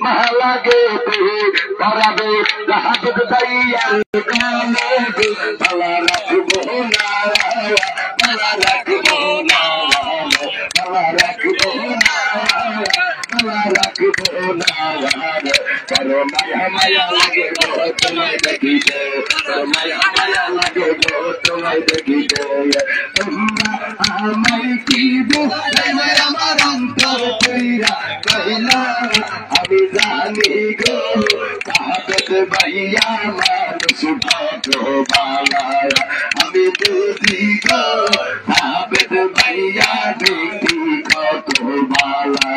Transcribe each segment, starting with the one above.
মালা গে তারাবে জাহাজত দাইয়ার গানে মালা রাখবো না মালা রাখবো না মালা রাখবো না মালা রাখবো না করো মায়া মায়া লাগে তোমায় দেখিতে করো মায়া মায়া লাগে তোমায় দেখিতে তোমরা আমায় কি বুঝাইবে আমার অন্তর কইরা কইলা আমি জানি গো সাহাবত ভাইয়া মানুষ কত ভালা আমি বুঝি গো সাহাবত ভাইয়া দেখি কত ভালা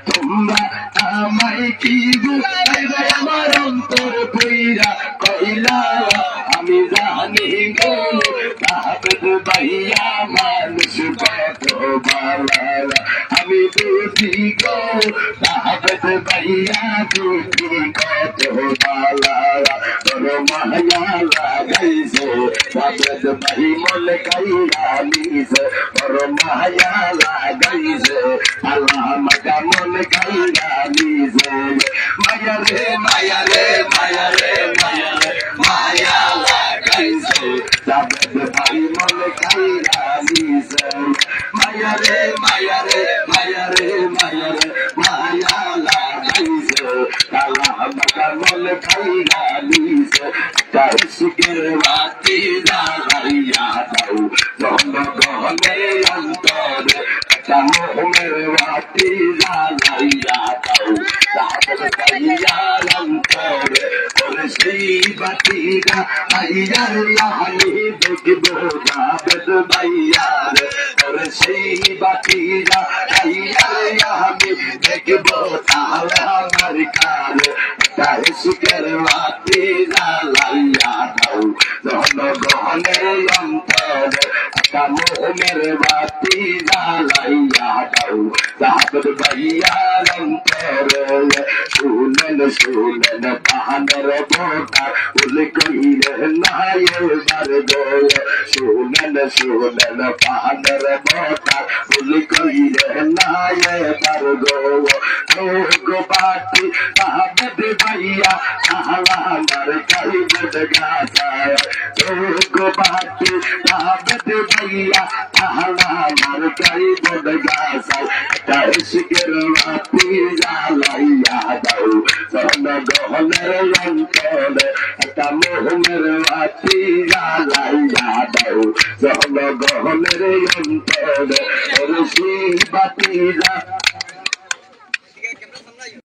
তোমরা আমায় কি বুঝাইবে আমার অন্তর কইরা কইলা আমি জানি গো সাহাবত ভাইয়া মানুষ কত ভালা আমি বুঝি গো সাহাবত ভাইয়া দেখি কত ভালা তোর মায়া লাগাইছে সাহাবত ভাই মন কাইরা নিছে তোর মায়া লাগাইছে আল্লাহ মাকা মন কাইরা নিছে মায়া রে মায়া রে মায়া রে মায়া রে মায়া লাগাইছে সাহাবত ভাই মন কাইরা নিছে মায়া রে মায়া রে মায়া রে মায়া রে মায়া লাগাইছে আল্লাহ মাকা মন কাইরা নিছে তাই সুখের বাতি জ্বালাইয়া দাও জনগণের অন্তরে একটা মোহমের বাতি জ্বালাইয়া দাও সাহাবত ভাইয়ার অন্তরে ওরে সেই বাতিটা ভাইয়ার লাহানি দেখবো সাহাবত ভাইয়ার ওরে সেই বাতিটা ভাইয়ার আমি দেখবো তাহলে আমার কার তাই সুখের বাতি জ্বালাইয়া দাও জনগণের অন্তরে একটা মোহমের বাতি জ্বালাইয়া দাও সাহাবত ভাইয়ার অন্তরে শুনেন শুনেন পাহাড়ের বোটা বলে কইলেন না এবার গো শুনেন শুনেন পাহাড়ের বোটা বলে কইলেন না এবার গো গো বাতি সাহাবত ভাইয়া আহলা আমার কাই বদ গাছা গো বাতি সাহাবত ভাইয়া আহলা আমার কাই বদ গাছা তাই শিকের বাতি